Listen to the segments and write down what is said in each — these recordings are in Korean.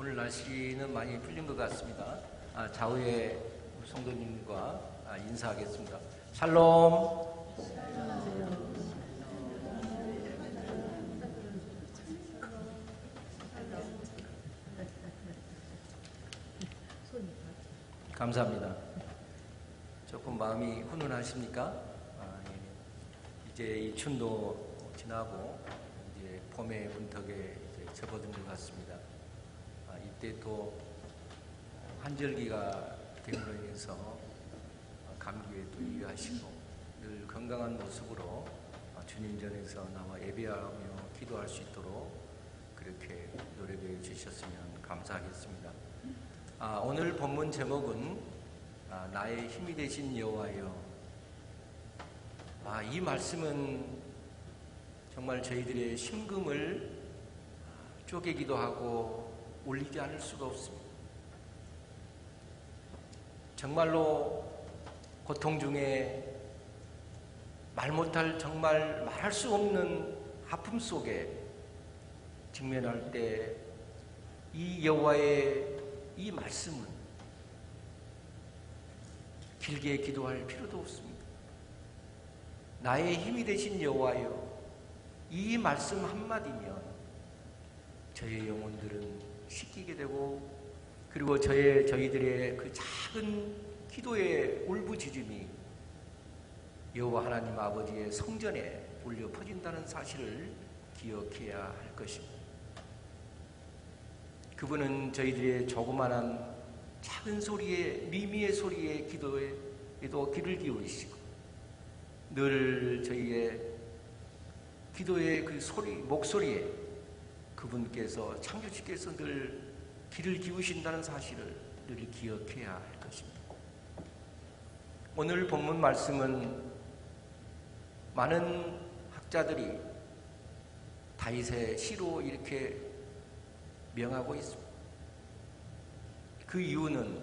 오늘 날씨는 많이 풀린 것 같습니다. 좌우의 성도님과 인사하겠습니다. 샬롬. 감사합니다. 조금 마음이 훈훈하십니까? 예. 이제 이 춘도 지나고 이제 봄의 문턱에 이제 접어든 것 같습니다. 이때 또 환절기가 됨으로 인해서 감기에 또 유의하시고 늘 건강한 모습으로 주님 전에서 나와 예배하며 기도할 수 있도록 그렇게 노력해 주셨으면 감사하겠습니다. 오늘 본문 제목은 나의 힘이 되신 여호와여. 이 말씀은 정말 저희들의 심금을 쪼개기도 하고 울리지 않을 수가 없습니다. 정말로 고통 중에 말 못할 정말 말할 수 없는 아픔 속에 직면할 때 이 여호와의 이 말씀은 길게 기도할 필요도 없습니다. 나의 힘이 되신 여호와여, 이 말씀 한마디면 저의 영혼들은 씻기게 되고, 그리고 저희들의 그 작은 기도의 울부짖음이 여호와 하나님 아버지의 성전에 울려 퍼진다는 사실을 기억해야 할 것입니다. 그분은 저희들의 조그만한 작은 소리에, 미미의 소리에 기도에도 귀를 기울이시고, 늘 저희의 기도의 그 소리, 목소리에 그분께서, 창조주께서 늘 귀를 기우신다는 사실을 늘 기억해야 할 것입니다. 오늘 본문 말씀은 많은 학자들이 다윗의 시로 이렇게 명하고 있습니다. 그 이유는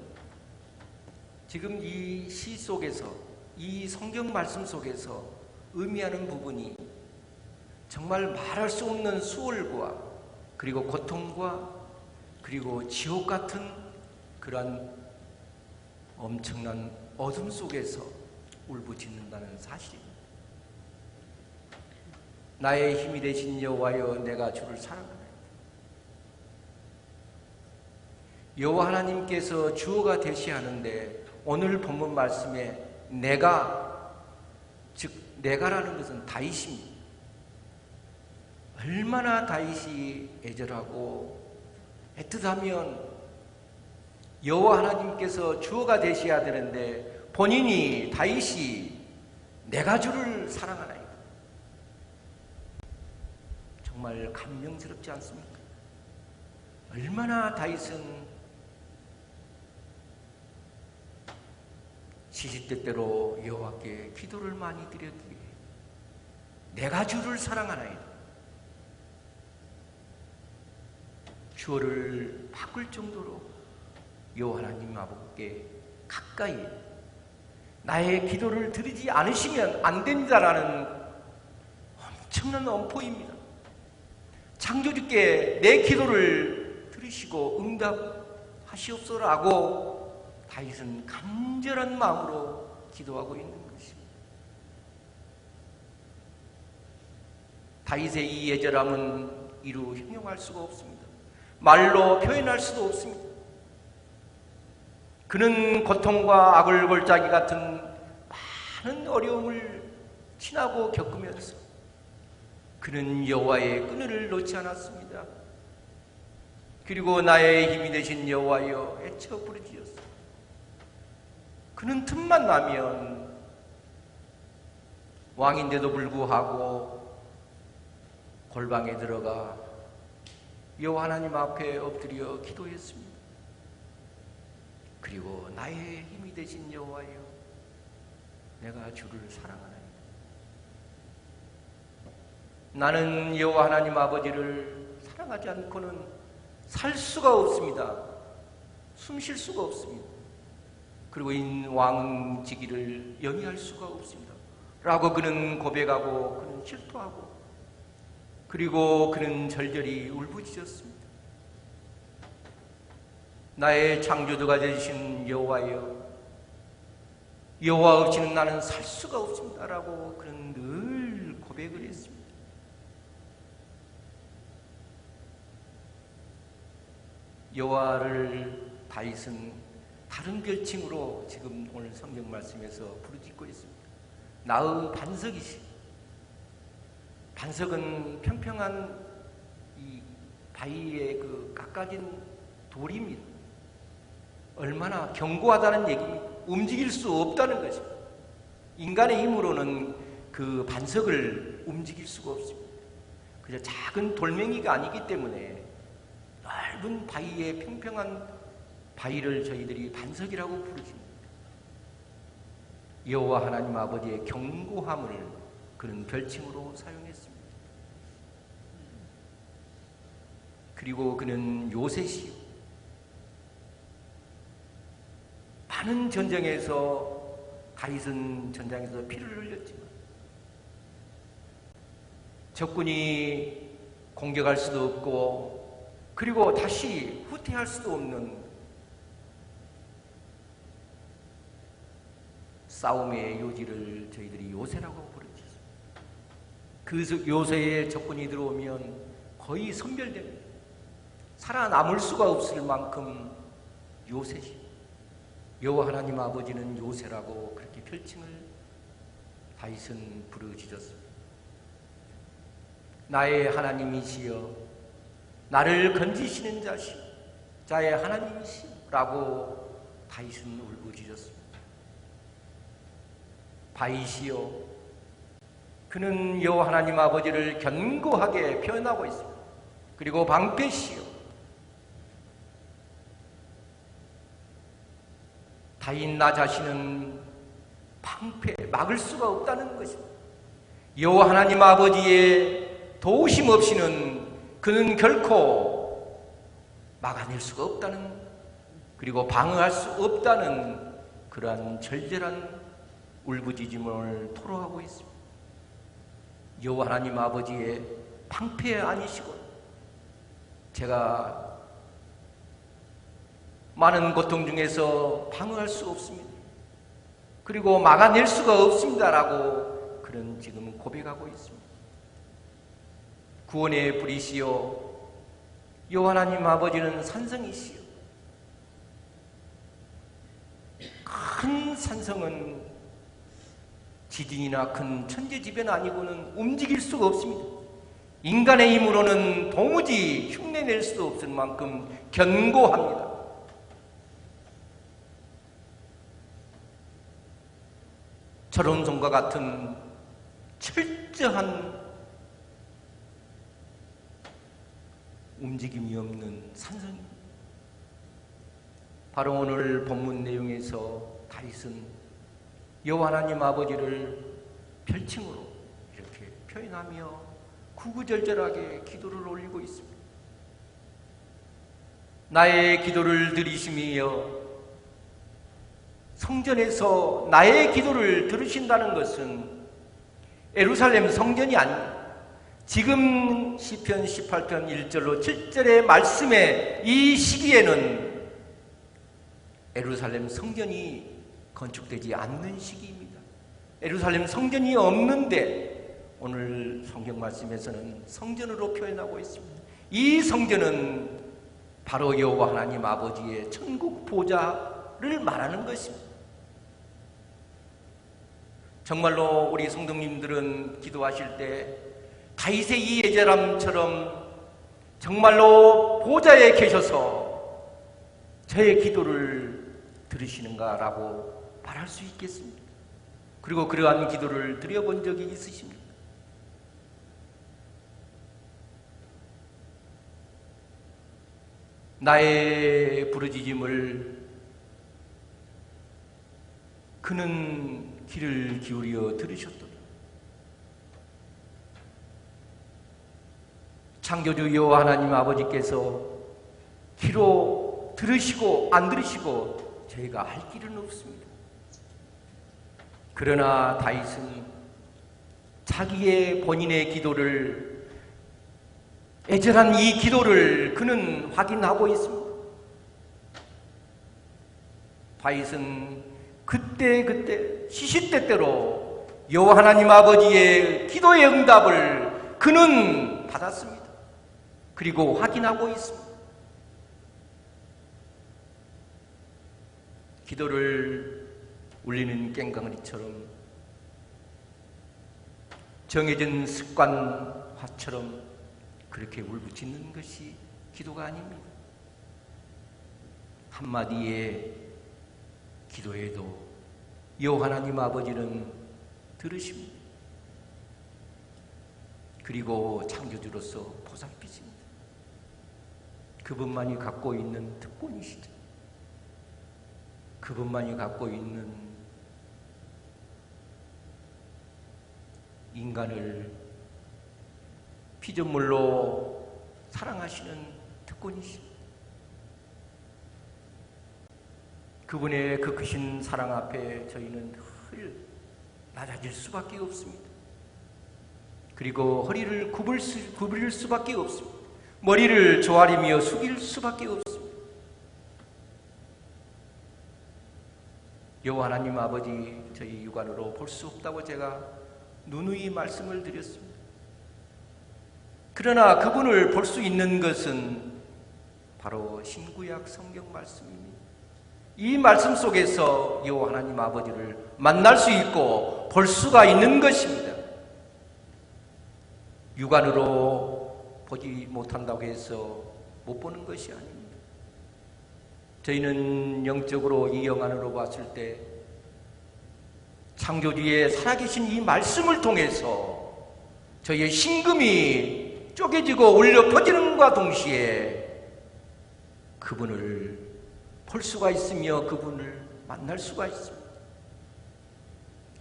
지금 이 시 속에서, 이 성경 말씀 속에서 의미하는 부분이 정말 말할 수 없는 수월과 그리고 고통과 그리고 지옥 같은 그러한 엄청난 어둠 속에서 울부짖는다는 사실입니다. 나의 힘이 되신 여호와여, 내가 주를 사랑하나이다. 여호와 하나님께서 주어가 되시하는데 오늘 본문 말씀에 내가, 즉 내가라는 것은 다윗입니다. 얼마나 다윗이 애절하고 애틋하면 여호와 하나님께서 주어가 되셔야 되는데 본인이, 다윗이 내가 주를 사랑하나이다. 정말 감명스럽지 않습니까? 얼마나 다윗은 시시때때로 여호와께 기도를 많이 드렸기에 내가 주를 사랑하나이다. 주어를 바꿀 정도로 여호와 하나님 아버지께 가까이 나의 기도를 드리지 않으시면 안 된다라는 엄청난 엄포입니다. 창조주께 내 기도를 들으시고 응답하시옵소서라고 다윗은 간절한 마음으로 기도하고 있는 것입니다. 다윗의 이 애절함은 이루 형용할 수가 없습니다. 말로 표현할 수도 없습니다. 그는 고통과 아글골짜기 같은 많은 어려움을 지나고 겪으면서 그는 여호와의 끈을 놓지 않았습니다. 그리고 나의 힘이 되신 여호와여 애쳐 부르짖었습니다. 그는 틈만 나면 왕인데도 불구하고 골방에 들어가 여호와 하나님 앞에 엎드려 기도했습니다. 그리고 나의 힘이 되신 여호와여, 내가 주를 사랑하나이다. 나는 여호와 하나님 아버지를 사랑하지 않고는 살 수가 없습니다. 숨 쉴 수가 없습니다. 그리고 왕지기를 영위할 수가 없습니다. 라고 그는 고백하고 그는 실토하고 그리고 그는 절절히 울부짖었습니다. 나의 창조주가 되신 여호와여, 여호와 없이는 나는 살 수가 없습니다 라고 그런 늘 고백을 했습니다. 여호와를 다윗은 다른 별칭으로 지금 오늘 성경 말씀에서 부르짖고 있습니다. 나의 반석이시. 반석은 평평한 이 바위의 그 깎아진 돌입니다. 얼마나 견고하다는 얘기입니다. 움직일 수 없다는 것입니다. 인간의 힘으로는 그 반석을 움직일 수가 없습니다. 그저 작은 돌멩이가 아니기 때문에 넓은 바위의 평평한 바위를 저희들이 반석이라고 부르십니다. 여호와 하나님 아버지의 견고함을 그런 별칭으로 사용했습니다. 그리고 그는 요새시요. 많은 전쟁에서 다윗은 전장에서 피를 흘렸지만 적군이 공격할 수도 없고 그리고 다시 후퇴할 수도 없는 싸움의 요지를 저희들이 요새라고 부르죠. 그 요새에 적군이 들어오면 거의 섬멸됩니다. 살아남을 수가 없을 만큼 요새시. 여호와 하나님 아버지는 요새라고 그렇게 별칭을 다윗은 부르짖었습니다. 나의 하나님이시여, 나를 건지시는 자의 하나님이시라고 다윗은 울부짖었습니다. 바위시여, 그는 여호와 하나님 아버지를 견고하게 표현하고 있습니다. 그리고 방패시여, 다윗 나 자신은 방패 막을 수가 없다는 것입니다. 여호와 하나님 아버지의 도우심 없이는 그는 결코 막아낼 수가 없다는, 그리고 방어할 수 없다는 그러한 절절한 울부짖음을 토로하고 있습니다. 여호와 하나님 아버지의 방패 아니시고 제가 많은 고통 중에서 방어할 수 없습니다. 그리고 막아낼 수가 없습니다라고 그런 지금 고백하고 있습니다. 구원의 불이시여, 여호와 하나님 아버지는 산성이시여. 큰 산성은 지진이나 큰 천재지변 아니고는 움직일 수가 없습니다. 인간의 힘으로는 도무지 흉내낼 수 없을 만큼 견고합니다. 철옹성과 같은 철저한 움직임이 없는 산성입니다. 바로 오늘 본문 내용에서 다윗은 여호와 하나님 아버지를 별칭으로 이렇게 표현하며 구구절절하게 기도를 올리고 있습니다. 나의 기도를 들으시며 성전에서 나의 기도를 들으신다는 것은 예루살렘 성전이 아닙니다. 지금 시편 18편 1절로 7절의 말씀의 이 시기에는 예루살렘 성전이 건축되지 않는 시기입니다. 예루살렘 성전이 없는데 오늘 성경 말씀에서는 성전으로 표현하고 있습니다. 이 성전은 바로 여호와 하나님 아버지의 천국 보좌를 말하는 것입니다. 정말로 우리 성도님들은 기도하실 때 다윗의 이 예절함처럼 정말로 보좌에 계셔서 저의 기도를 들으시는가라고 말할 수 있겠습니다. 그리고 그러한 기도를 드려본 적이 있으십니까? 나의 부르짖음을 그는 귀를 기울여 들으셨도다. 창조주 여호와 하나님 아버지께서 귀로 들으시고 안 들으시고 저희가 알 길은 없습니다. 그러나 다윗은 자기의 본인의 기도를, 애절한 이 기도를 그는 확인하고 있습니다. 다윗은 그때 시시때때로 여호와 하나님 아버지의 기도의 응답을 그는 받았습니다. 그리고 확인하고 있습니다. 기도를 울리는 꽹과리처럼 정해진 습관화처럼 그렇게 울부짖는 것이 기도가 아닙니다. 한마디의 기도에도 여호와 하나님 아버지는 들으십니다. 그리고 창조주로서 보살피십니다. 그분만이 갖고 있는 특권이시죠. 그분만이 갖고 있는 인간을 피조물로 사랑하시는 특권이십니다. 그분의 그 크신 사랑 앞에 저희는 늘 낮아질 수밖에 없습니다. 그리고 허리를 구부릴 수밖에 없습니다. 머리를 조아리며 숙일 수밖에 없습니다. 여호와 하나님 아버지 저희 육안으로 볼 수 없다고 제가 누누이 말씀을 드렸습니다. 그러나 그분을 볼 수 있는 것은 바로 신구약 성경 말씀입니다. 이 말씀 속에서 여호와 하나님 아버지를 만날 수 있고 볼 수가 있는 것입니다. 육안으로 보지 못한다고 해서 못 보는 것이 아닙니다. 저희는 영적으로 이 영안으로 봤을 때 창조주의 살아계신 이 말씀을 통해서 저희의 심금이 쪼개지고 울려 퍼지는과 동시에 그분을 볼 수가 있으며 그분을 만날 수가 있습니다.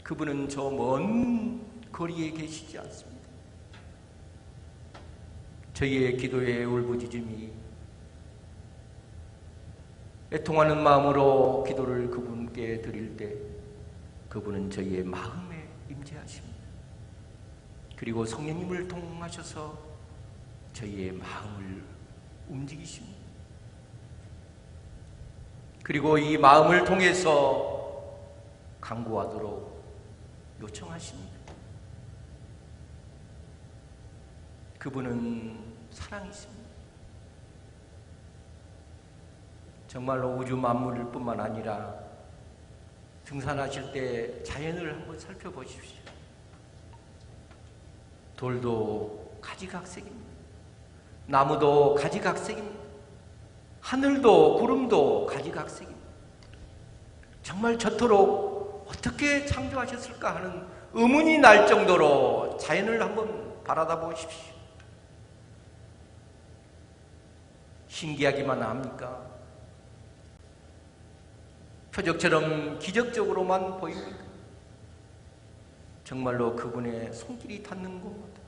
그분은 저 먼 거리에 계시지 않습니다. 저희의 기도의 울부짖음이 애통하는 마음으로 기도를 그분께 드릴 때 그분은 저희의 마음에 임재하십니다. 그리고 성령님을 통하셔서 저희의 마음을 움직이십니다. 그리고 이 마음을 통해서 간구하도록 요청하십니다. 그분은 사랑이십니다. 정말로 우주 만물일 뿐만 아니라 등산하실 때 자연을 한번 살펴보십시오. 돌도 가지각색입니다. 나무도 가지각색입니다. 하늘도 구름도 가지각색입니다. 정말 저토록 어떻게 창조하셨을까 하는 의문이 날 정도로 자연을 한번 바라다 보십시오. 신기하기만 합니까? 표적처럼 기적적으로만 보입니까? 정말로 그분의 손길이 닿는 곳마다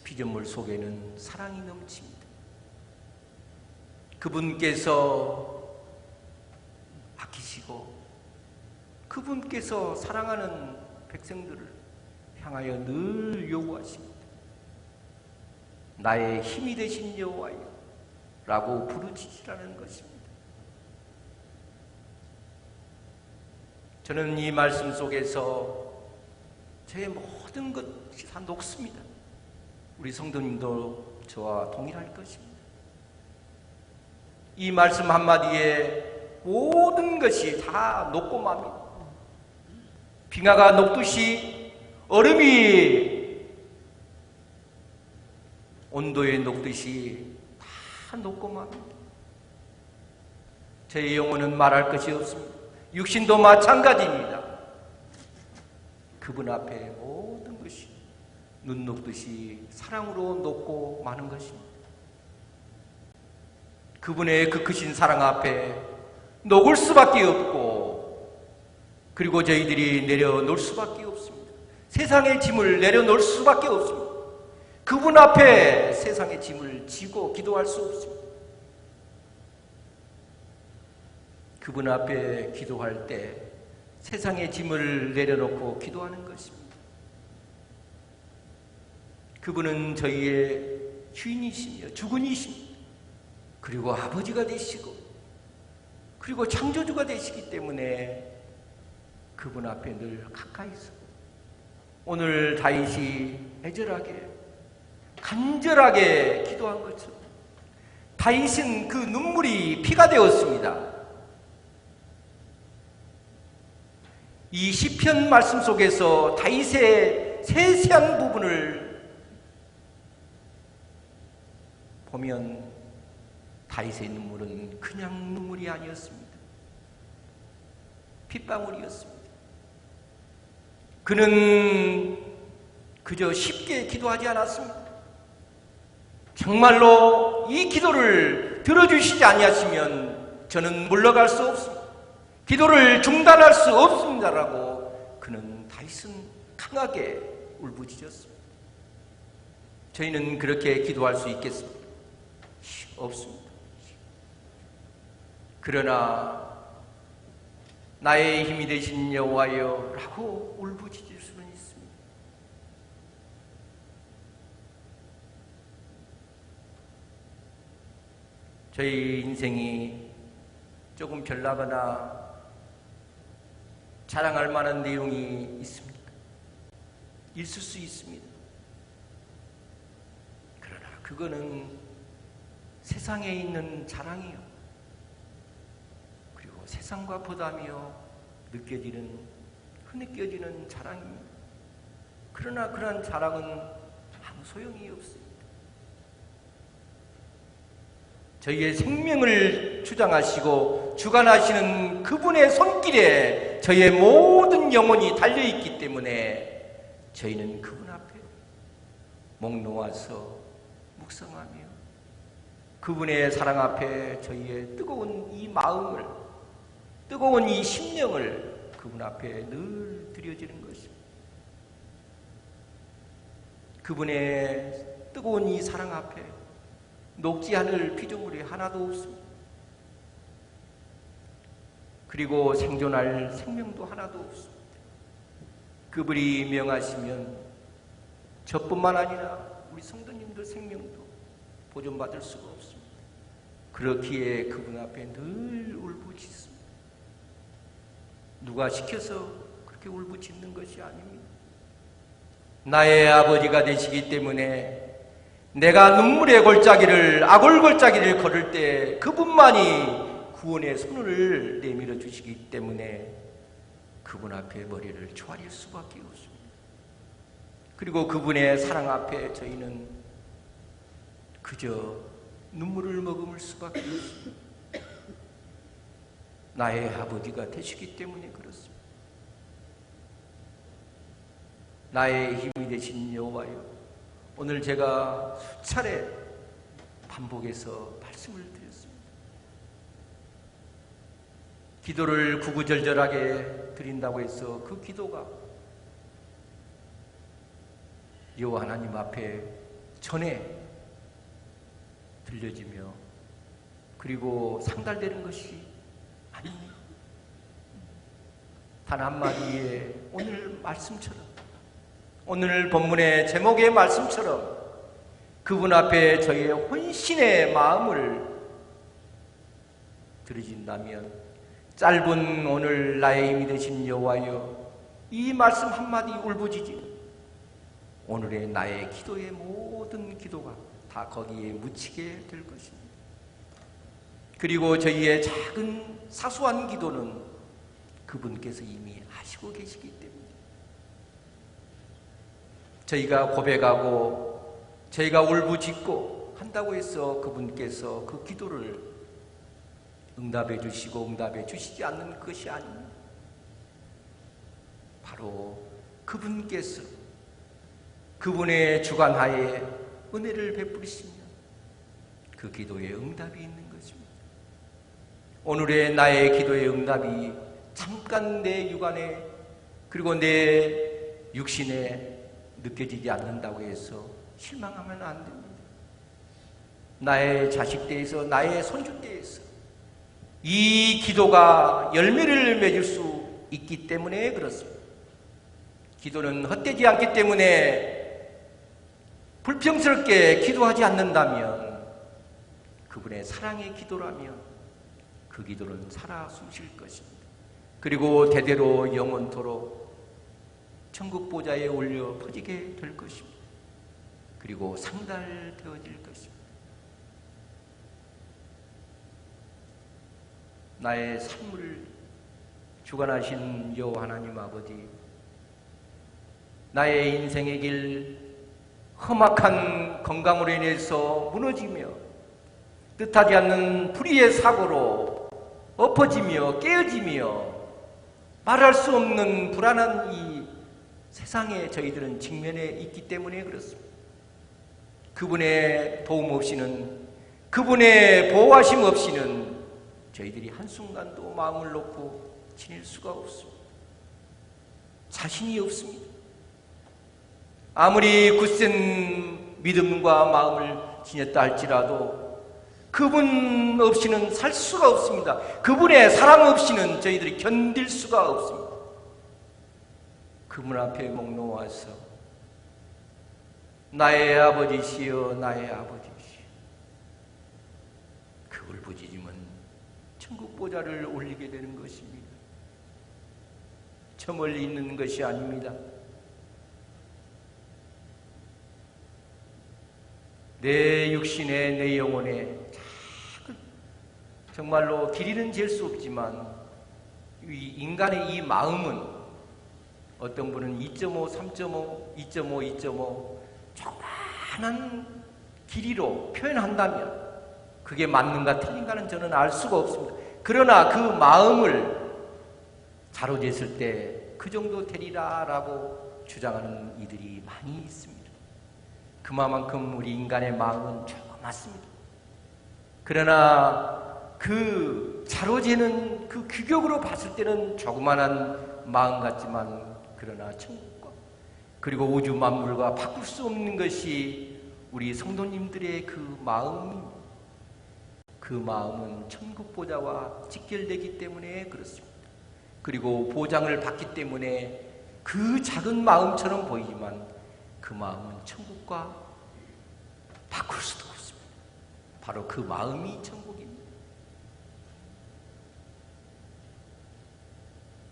피조물 속에는 사랑이 넘칩니다. 그분께서 아끼시고 그분께서 사랑하는 백성들을 향하여 늘 요구하십니다. 나의 힘이 되신 여호와여 라고 부르짖으라는 것입니다. 저는 이 말씀 속에서 저의 모든 것이 다 녹습니다. 우리 성도님도 저와 동일할 것입니다. 이 말씀 한마디에 모든 것이 다 녹고 맙니다. 빙하가 녹듯이 얼음이 온도에 녹듯이 다 녹고 맙니다. 제 영혼은 말할 것이 없습니다. 육신도 마찬가지입니다. 그분 앞에 모든 것이 눈 녹듯이 사랑으로 녹고 마는 것입니다. 그분의 그 크신 사랑 앞에 녹을 수밖에 없고 그리고 저희들이 내려놓을 수밖에 없습니다. 세상의 짐을 내려놓을 수밖에 없습니다. 그분 앞에 세상의 짐을 지고 기도할 수 없습니다. 그분 앞에 기도할 때 세상의 짐을 내려놓고 기도하는 것입니다. 그분은 저희의 주인이시며 주군이십니다. 그리고 아버지가 되시고 그리고 저희들이 내려놓을 수밖에 없습니다. 그리고 창조주가 되시기 때문에 그분 앞에 늘 가까이서 오늘 다윗이 애절하게 간절하게 기도한 것처럼 다윗은 그 눈물이 피가 되었습니다. 이 시편 말씀 속에서 다윗의 세세한 부분을 보면 다윗의 눈물은 그냥 눈물이 아니었습니다. 핏방울이었습니다. 그는 그저 쉽게 기도하지 않았습니다. 정말로 이 기도를 들어주시지 아니하시면 저는 물러갈 수 없습니다. 기도를 중단할 수 없습니다라고 그는 다윗은 강하게 울부짖었습니다. 저희는 그렇게 기도할 수 있겠습니까? 없습니다. 그러나 나의 힘이 되신 여호와여 라고 울부짖을 수는 있습니다. 저희 인생이 조금 별나거나 자랑할 만한 내용이 있습니까? 있을 수 있습니다. 그러나 그거는 세상에 있는 자랑이요, 그리고 세상과 보다며 흐느껴지는 자랑입니다. 그러나 그러한 자랑은 아무 소용이 없습니다. 저희의 생명을 주장하시고 주관하시는 그분의 손길에 저희의 모든 영혼이 달려있기 때문에 저희는 그분 앞에 목 놓아서 묵상하며 그분의 사랑 앞에 저희의 뜨거운 이 마음을, 뜨거운 이 심령을 그분 앞에 늘 드려지는 것입니다. 그분의 뜨거운 이 사랑 앞에 녹지 않을 피조물이 하나도 없습니다. 그리고 생존할 생명도 하나도 없습니다. 그분이 명하시면 저뿐만 아니라 우리 성도님들 생명도 보존받을 수가 없습니다. 그렇기에 그분 앞에 늘 울부짖습니다. 누가 시켜서 그렇게 울부짖는 것이 아닙니다. 나의 아버지가 되시기 때문에 내가 눈물의 골짜기를, 악을 골짜기를 걸을 때 그분만이 구원의 손을 내밀어 주시기 때문에 그분 앞에 머리를 조아릴 수밖에 없습니다. 그리고 그분의 사랑 앞에 저희는 그저 눈물을 머금을 수밖에 없습니다. 나의 아버지가 되시기 때문에 그렇습니다. 나의 힘이 되신 여호와여, 오늘 제가 수차례 반복해서 말씀을 드렸습니다. 기도를 구구절절하게 드린다고 해서 그 기도가 여호와 하나님 앞에 전에 들려지며 그리고 상달되는 것이 아닙니다. 단 한마디의 오늘 말씀처럼, 오늘 본문의 제목의 말씀처럼 그분 앞에 저희의 혼신의 마음을 드려진다면, 짧은 오늘 나의 힘이 되신 여호와여, 이 말씀 한마디 울부짖으면 오늘의 나의 기도의 모든 기도가 다 거기에 묻히게 될 것입니다. 그리고 저희의 작은 사소한 기도는 그분께서 이미 하시고 계시기 때문에 저희가 고백하고 저희가 울부짖고 한다고 해서 그분께서 그 기도를 응답해 주시고 응답해 주시지 않는 것이 아닙니다. 바로 그분께서 그분의 주관하에 은혜를 베푸시면 그 기도에 응답이 있는 것입니다. 오늘의 나의 기도의 응답이 잠깐 내 육안에 그리고 내 육신에 느껴지지 않는다고 해서 실망하면 안 됩니다. 나의 자식 때에서, 나의 손주 때에서 이 기도가 열매를 맺을 수 있기 때문에 그렇습니다. 기도는 헛되지 않기 때문에 불평스럽게 기도하지 않는다면 그분의 사랑의 기도라면 그 기도는 살아 숨쉴 것입니다. 그리고 대대로 영원토록 천국 보좌에 올려 퍼지게 될 것입니다. 그리고 상달되어질 것입니다. 나의 삶을 주관하신 여호와 하나님 아버지, 나의 인생의 길 험악한 건강으로 인해서 무너지며 뜻하지 않는 불의의 사고로 엎어지며 깨어지며 말할 수 없는 불안한 이 세상에 저희들은 직면해 있기 때문에 그렇습니다. 그분의 도움 없이는, 그분의 보호하심 없이는 저희들이 한순간도 마음을 놓고 지낼 수가 없습니다. 자신이 없습니다. 아무리 굳센 믿음과 마음을 지녔다 할지라도 그분 없이는 살 수가 없습니다. 그분의 사랑 없이는 저희들이 견딜 수가 없습니다. 그분 앞에 목 놓아서 나의 아버지시여, 나의 아버지시여, 그 울부짖음은 천국 보좌를 올리게 되는 것입니다. 저 멀리 있는 것이 아닙니다. 내 육신에, 내 영혼에 정말로 길이는 잴 수 없지만 이 인간의 이 마음은 어떤 분은 2.5, 3.5, 2.5, 2.5 조그마한 길이로 표현한다면 그게 맞는가 틀린가는 저는 알 수가 없습니다. 그러나 그 마음을 자로쟀을 때 그 정도 되리라 라고 주장하는 이들이 많이 있습니다. 그만큼 우리 인간의 마음은 조그맣습니다. 그러나 그 자로재는 그 규격으로 봤을 때는 조그만한 마음 같지만, 그러나 천국과 그리고 우주 만물과 바꿀 수 없는 것이 우리 성도님들의 그 마음입니다. 그 마음은 천국 보좌와 직결되기 때문에 그렇습니다. 그리고 보장을 받기 때문에 그 작은 마음처럼 보이지만 그 마음은 천국과 바꿀 수도 없습니다. 바로 그 마음이 천국입니다.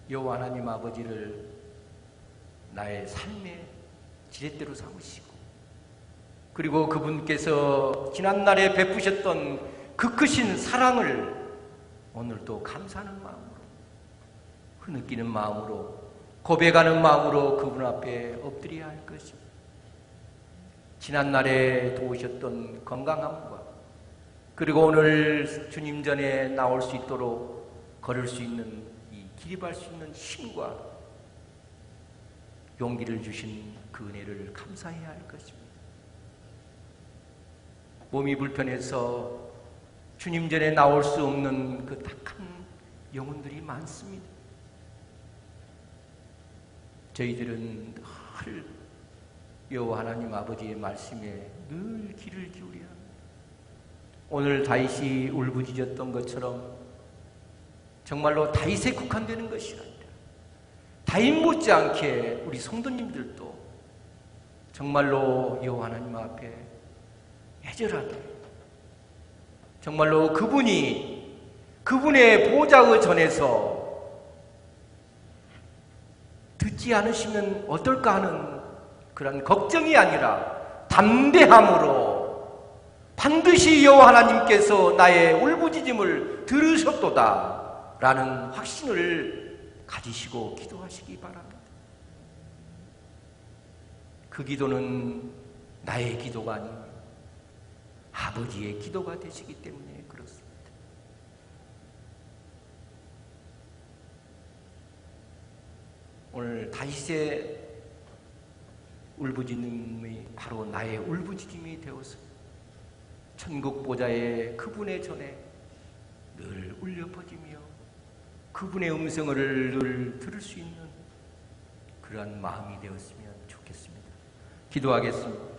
여호와 하나님 아버지를 나의 삶의 지렛대로 삼으시고, 그리고 그분께서 지난날에 베푸셨던 그 크신 사랑을 오늘도 감사하는 마음으로, 흐느끼는 마음으로, 고백하는 마음으로 그분 앞에 엎드려야 할 것입니다. 지난날에 도우셨던 건강함과, 그리고 오늘 주님 전에 나올 수 있도록 걸을 수 있는, 이 기립할 수 있는 힘과 용기를 주신 그 은혜를 감사해야 할 것입니다. 몸이 불편해서 주님 전에 나올 수 없는 그 tak한 영혼들이 많습니다. 저희들은 늘 여호와 하나님 아버지의 말씀에 늘 귀를 기울여야 합니다. 오늘 다윗이 울부짖었던 것처럼 정말로 다윗에 국한되는 것이 아니라 다윗 못지않게 우리 성도님들도 정말로 여호와 하나님 앞에 애절하게, 정말로 그분이 그분의 보좌의 전에서 듣지 않으시면 어떨까 하는 그런 걱정이 아니라 담대함으로 반드시 여호와 하나님께서 나의 울부짖음을 들으셨도다 라는 확신을 가지시고 기도하시기 바랍니다. 그 기도는 나의 기도가 아니고 아버지의 기도가 되시기 때문에 그렇습니다. 오늘 다윗의 울부짖음이 바로 나의 울부짖음이 되어서 천국 보좌에 그분의 전에 늘 울려 퍼지며 그분의 음성을 늘 들을 수 있는 그러한 마음이 되었으면 좋겠습니다. 기도하겠습니다.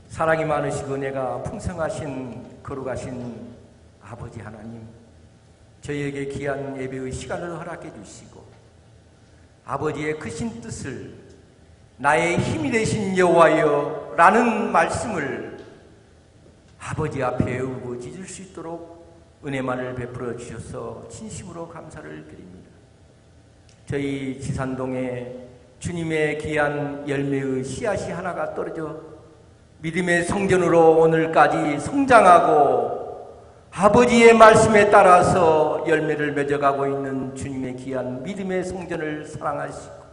사랑이 많으시고 은혜가 풍성하신 거룩하신 아버지 하나님, 저희에게 귀한 예배의 시간을 허락해 주시고 아버지의 크신 뜻을 나의 힘이 되신 여호와여 라는 말씀을 아버지 앞에 울부짖을 수 있도록 은혜만을 베풀어 주셔서 진심으로 감사를 드립니다. 저희 지산동에 주님의 귀한 열매의 씨앗이 하나가 떨어져 믿음의 성전으로 오늘까지 성장하고 아버지의 말씀에 따라서 열매를 맺어가고 있는 주님의 귀한 믿음의 성전을 사랑하시고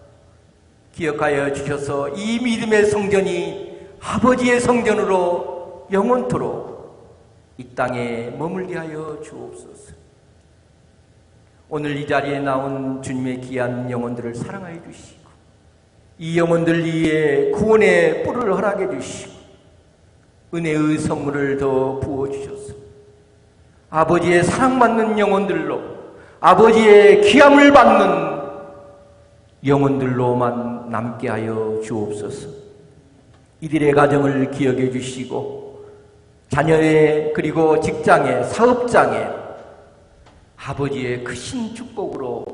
기억하여 주셔서 이 믿음의 성전이 아버지의 성전으로 영원토록 이 땅에 머물게 하여 주옵소서. 오늘 이 자리에 나온 주님의 귀한 영혼들을 사랑하여 주시고 이 영혼들 위에 구원의 뿔을 허락해 주시고 은혜의 선물을 더 부어주셔서 아버지의 사랑받는 영혼들로 아버지의 귀함을 받는 영혼들로만 남게 하여 주옵소서. 이들의 가정을 기억해 주시고 자녀의 그리고 직장의 사업장에 아버지의 크신 축복으로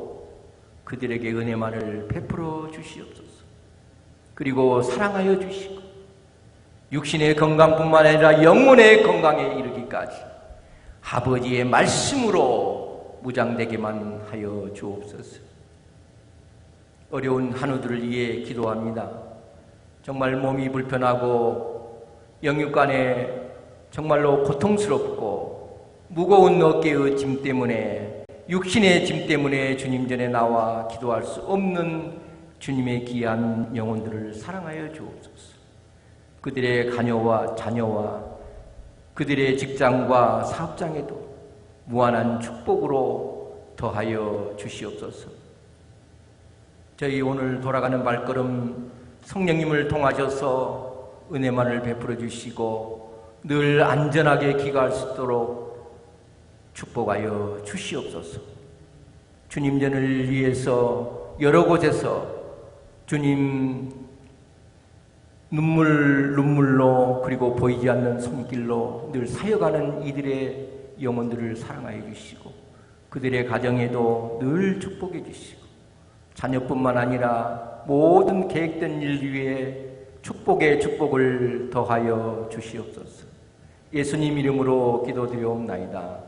그들에게 은혜만을 베풀어 주시옵소서. 그리고 사랑하여 주시고 육신의 건강뿐만 아니라 영혼의 건강에 이르기까지 아버지의 말씀으로 무장되게만 하여 주옵소서. 어려운 한우들을 위해 기도합니다. 정말 몸이 불편하고 영육간에 정말로 고통스럽고 무거운 어깨의 짐 때문에 육신의 짐 때문에 주님 전에 나와 기도할 수 없는 주님의 귀한 영혼들을 사랑하여 주옵소서. 그들의 가녀와 자녀와 그들의 직장과 사업장에도 무한한 축복으로 더하여 주시옵소서. 저희 오늘 돌아가는 발걸음 성령님을 통하셔서 은혜만을 베풀어 주시고 늘 안전하게 귀가할 수 있도록 축복하여 주시옵소서. 주님 전을 위해서 여러 곳에서 주님 눈물로 그리고 보이지 않는 손길로 늘 사역하는 이들의 영혼들을 사랑하여 주시고 그들의 가정에도 늘 축복해 주시고 자녀뿐만 아니라 모든 계획된 일 위에 축복의 축복을 더하여 주시옵소서. 예수님 이름으로 기도드리옵나이다.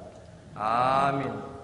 아멘.